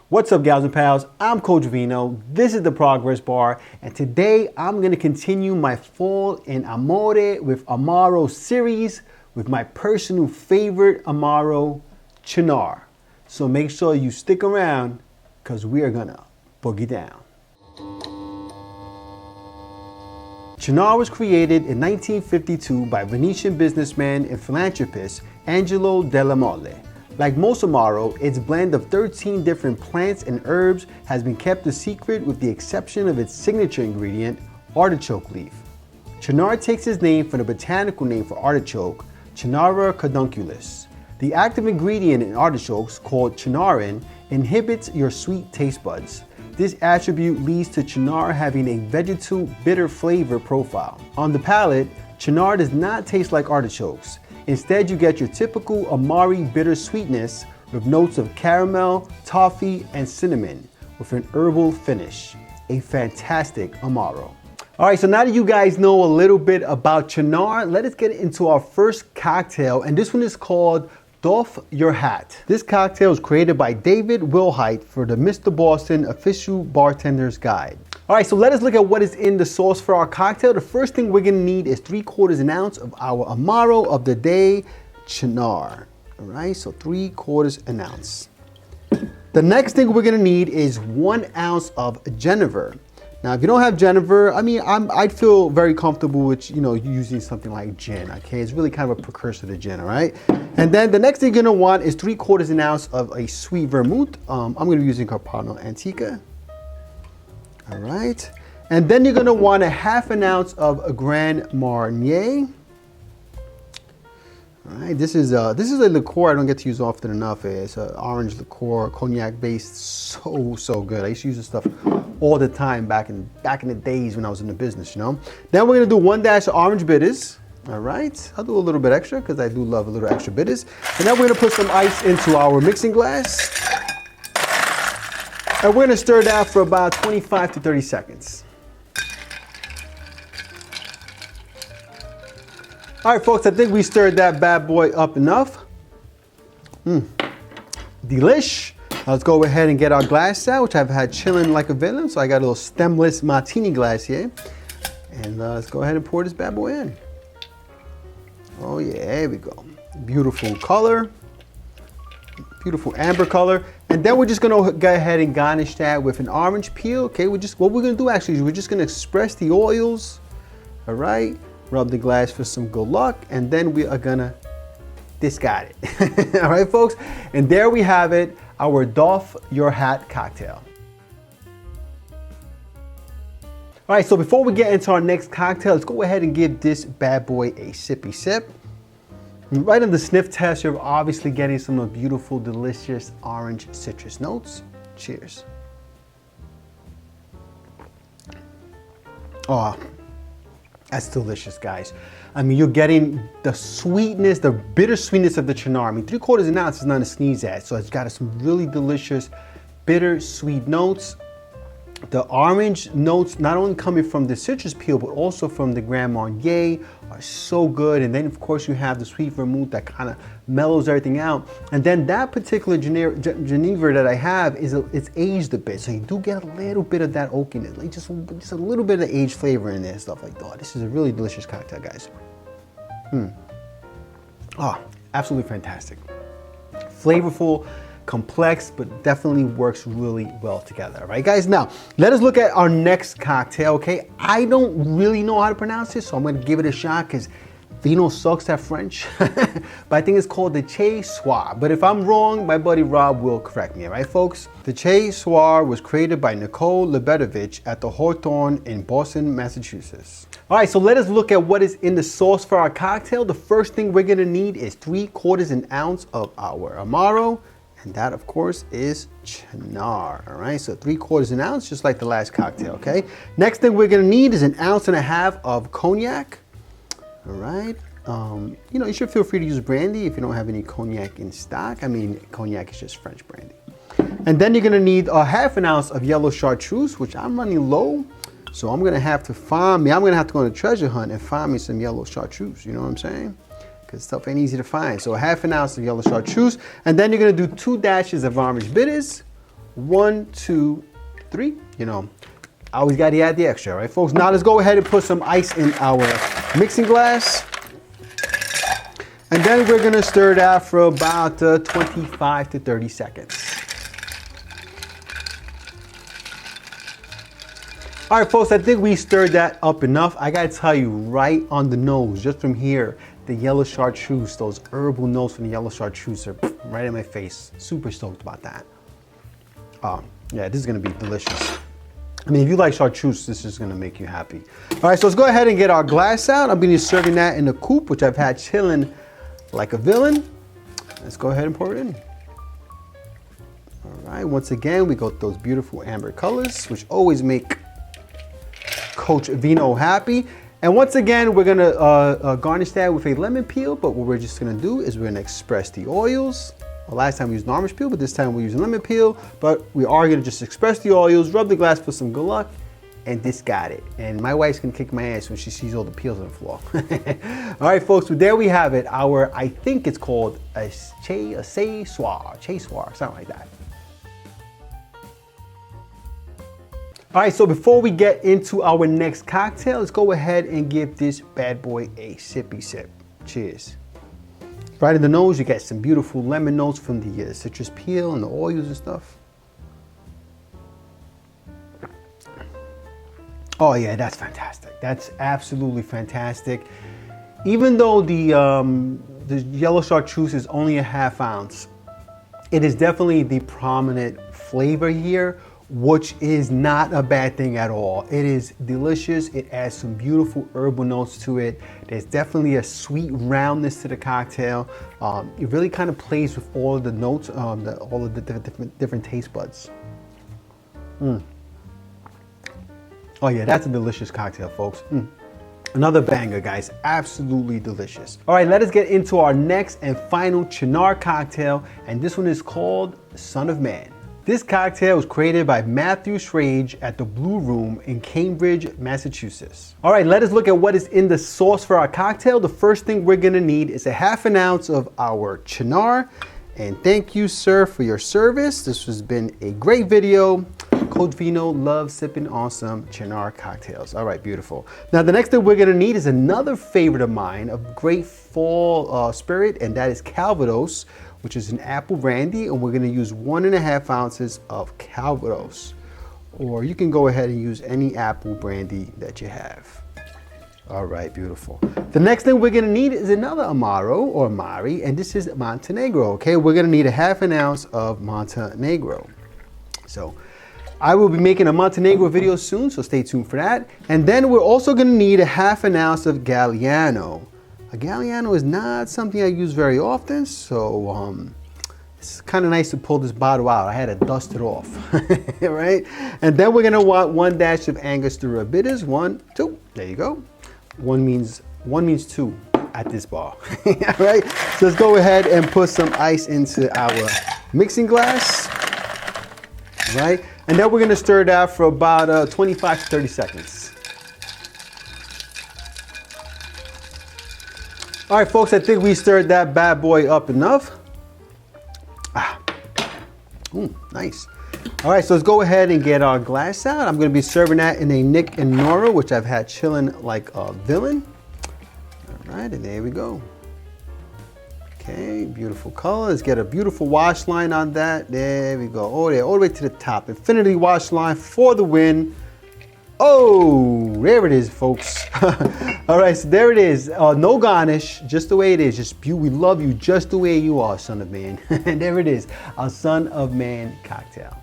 What's up, gals and pals? I'm Coach Vino. This is the Progress Bar, and today I'm gonna continue my Fall in Amore with Amaro series with my personal favorite Amaro, Cynar. So make sure you stick around, because we are gonna boogie down. Cynar was created in 1952 by Venetian businessman and philanthropist Angelo della Mole. Like most Amaro, its blend of 13 different plants and herbs has been kept a secret with the exception of its signature ingredient, artichoke leaf. Cynar takes its name from the botanical name for artichoke, Cynara cardunculus. The active ingredient in artichokes, called cynarin, inhibits your sweet taste buds. This attribute leads to Cynar having a vegetal bitter flavor profile. On the palate, Cynar does not taste like artichokes. Instead, you get your typical Amari bitter sweetness with notes of caramel, toffee, and cinnamon with an herbal finish. A fantastic Amaro. All right, so now that you guys know a little bit about Cynar, let us get into our first cocktail, and this one is called Doff Your Hat. This cocktail was created by David Wilhite for the Mr. Boston Official Bartender's Guide. All right, so let us look at what is in the sauce for our cocktail. The first thing we're gonna need is 3/4 ounce of our Amaro of the day, Cynar. All right, so 3/4 ounce. The next thing we're gonna need is 1 ounce of Genever. Now, if you don't have Genever, I'd feel very comfortable with, using something like gin, okay? It's really kind of a precursor to gin, all right? And then the next thing you're gonna want is 3/4 ounce of a sweet vermouth. I'm gonna be using Carpano Antica. All right, and then you're gonna want a 1/2 ounce of a Grand Marnier. All right, this is a liqueur I don't get to use often enough. It's an orange liqueur, cognac based, so good. I used to use this stuff all the time back in the days when I was in the business, Then we're gonna do 1 dash of orange bitters. All right, I'll do a little bit extra because I do love a little extra bitters. And then we're gonna put some ice into our mixing glass. And we're gonna stir that for about 25 to 30 seconds. All right, folks, I think we stirred that bad boy up enough. Delish. Let's go ahead and get our glass out, which I've had chilling like a villain. So I got a little stemless martini glass here. And let's go ahead and pour this bad boy in. Oh yeah, there we go. Beautiful color. Beautiful amber color. And then we're just gonna go ahead and garnish that with an orange peel. Okay, what we're gonna do actually is we're just gonna express the oils. All right, rub the glass for some good luck, and then we are gonna discard it. All right, folks, and there we have it, our Doff Your Hat cocktail. All right, so before we get into our next cocktail, let's go ahead and give this bad boy a sippy sip. Right on the sniff test, you're obviously getting some of the beautiful, delicious orange citrus notes. Cheers. Oh, that's delicious, guys. You're getting the sweetness, the bitter sweetness of the Cynar. 3/4 ounce is not to sneeze at, so it's got some really delicious, bitter, sweet notes. The orange notes, not only coming from the citrus peel, but also from the Grand Marnier, are so good. And then, of course, you have the sweet vermouth that kind of mellows everything out. And then that particular Genever that I have it's aged a bit, so you do get a little bit of that oakiness, like just a little bit of aged flavor in there and stuff like that. Oh, this is a really delicious cocktail, guys. Oh, absolutely fantastic. Flavorful, complex, but definitely works really well together. All right, guys, now let us look at our next cocktail. Okay, I don't really know how to pronounce this, so I'm going to give it a shot because Vino sucks at French. But I think it's called the Soir. But if I'm wrong, my buddy Rob will correct me. All right, folks, the Soir was created by Nicole Lebedovich at the Hawthorne in Boston, Massachusetts. All right, so let us look at what is in the sauce for our cocktail. The first thing we're going to need is 3/4 ounce of our Amaro. And that, of course, is Cynar. All right, so 3/4 ounce, just like the last cocktail, okay? Next thing we're gonna need is 1.5 ounces of cognac. All right, you should feel free to use brandy if you don't have any cognac in stock. Cognac is just French brandy. And then you're gonna need 1/2 ounce of yellow chartreuse, which I'm running low. So I'm gonna have to go on a treasure hunt and find me some yellow chartreuse, you know what I'm saying? Because stuff ain't easy to find. So 1/2 ounce of yellow chartreuse. And then you're gonna do 2 dashes of orange bitters, 1, 2, 3. You know, I always got to add the extra, right, folks? Now let's go ahead and put some ice in our mixing glass. And then we're gonna stir that for about 25 to 30 seconds. All right, folks, I think we stirred that up enough. I gotta tell you, right on the nose, just from here, the yellow chartreuse, those herbal notes from the yellow chartreuse are right in my face. Super stoked about that. Yeah, this is gonna be delicious. I mean, if you like chartreuse, this is gonna make you happy. All right, so let's go ahead and get our glass out. I'm gonna be serving that in a coupe, which I've had chilling like a villain. Let's go ahead and pour it in. All right, once again, we got those beautiful amber colors, which always make Coach Vino happy. And once again, we're gonna garnish that with a lemon peel, but what we're just gonna do is we're gonna express the oils. Well, last time we used an orange peel, but this time we're using lemon peel, but we are gonna just express the oils, rub the glass with some good luck, and discard it. And my wife's gonna kick my ass when she sees all the peels on the floor. All right, folks, so there we have it. I think it's called a Soir, something like that. All right, so before we get into our next cocktail, let's go ahead and give this bad boy a sippy sip. Cheers. Right in the nose, you get some beautiful lemon notes from the citrus peel and the oils and stuff. Oh yeah, that's fantastic. That's absolutely fantastic. Even though the yellow chartreuse is only a ½ ounce, it is definitely the prominent flavor here, which is not a bad thing at all. It is delicious. It adds some beautiful herbal notes to it. There's definitely a sweet roundness to the cocktail. It really kind of plays with all of the notes, all of the different taste buds. Oh yeah, that's a delicious cocktail, folks. Another banger, guys. Absolutely delicious. All right, let us get into our next and final Cynar cocktail, and this one is called Son of Man. This cocktail was created by Matthew Schrage at the Blue Room in Cambridge, Massachusetts. All right, let us look at what is in the sauce for our cocktail. The first thing we're gonna need is a ½ ounce of our Cynar. And thank you, sir, for your service. This has been a great video. Coach Vino loves sipping on some Cynar cocktails. All right, beautiful. Now, the next thing we're gonna need is another favorite of mine, a great fall spirit, and that is Calvados, which is an apple brandy, and we're gonna use 1½ ounces of Calvados. Or you can go ahead and use any apple brandy that you have. All right, beautiful. The next thing we're gonna need is another Amaro or Mari, and this is Montenegro, okay? We're gonna need a ½ ounce of Montenegro. So I will be making a Montenegro video soon, so stay tuned for that. And then we're also gonna need a ½ ounce of Galliano. A Galliano is not something I use very often, so it's kind of nice to pull this bottle out. I had to dust it off, right? And then we're gonna want 1 dash of Angostura Bitters. 1, 2, there you go. One means 2 at this bar, all right? So let's go ahead and put some ice into our mixing glass, right? And then we're gonna stir that for about 25 to 30 seconds. All right, folks, I think we stirred that bad boy up enough. Nice. All right, so let's go ahead and get our glass out. I'm gonna be serving that in a Nick and Nora, which I've had chilling like a villain. All right, and there we go. Okay, beautiful color. Let's get a beautiful wash line on that. There we go. Oh, there, all the way to the top. Infinity wash line for the win. Oh, there it is, folks. All right, so there it is. No garnish, just the way it is. Just we love you just the way you are, Son of Man. And there it is, our Son of Man cocktail.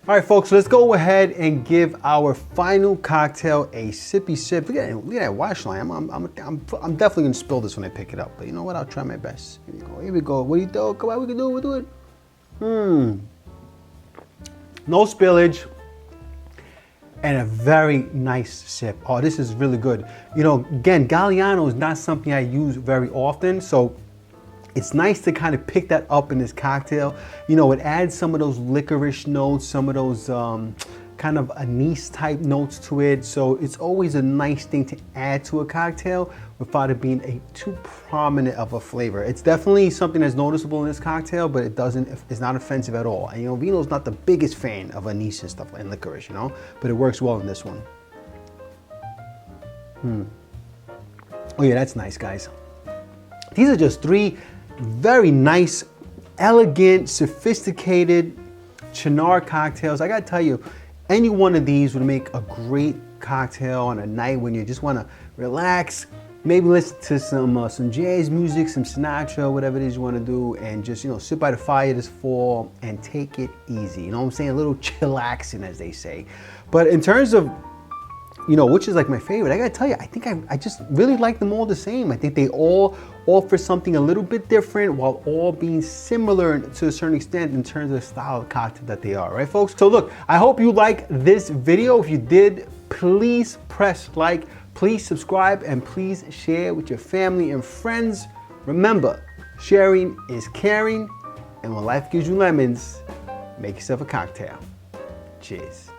All right, folks, so let's go ahead and give our final cocktail a sippy sip. Look at that wash line. I'm definitely gonna spill this when I pick it up, but you know what? I'll try my best. Here we go. Here we go. What do you do? Come on, we can do it. We'll do it. No spillage, and a very nice sip. Oh, this is really good. You know, again, Galliano is not something I use very often, so it's nice to kind of pick that up in this cocktail. You know, it adds some of those licorice notes, some of those kind of anise type notes to it. So it's always a nice thing to add to a cocktail without it being too prominent of a flavor. It's definitely something that's noticeable in this cocktail, but it's not offensive at all. And you know, Vino's not the biggest fan of anise and stuff and licorice, you know, but it works well in this one. Oh yeah, that's nice, guys. These are just 3 very nice, elegant, sophisticated Cynar cocktails. I gotta tell you, any one of these would make a great cocktail on a night when you just wanna relax, maybe listen to some jazz music, some Sinatra, whatever it is you wanna do, and just, you know, sit by the fire this fall and take it easy. You know what I'm saying? A little chillaxing, as they say. But in terms of, you know, which is like my favorite, I gotta tell you, I think I just really like them all the same. I think they all offer something a little bit different while all being similar to a certain extent in terms of the style of cocktail that they are, right folks? So look, I hope you like this video. If you did, please press like, please subscribe, and please share with your family and friends. Remember, sharing is caring, and when life gives you lemons, make yourself a cocktail. Cheers.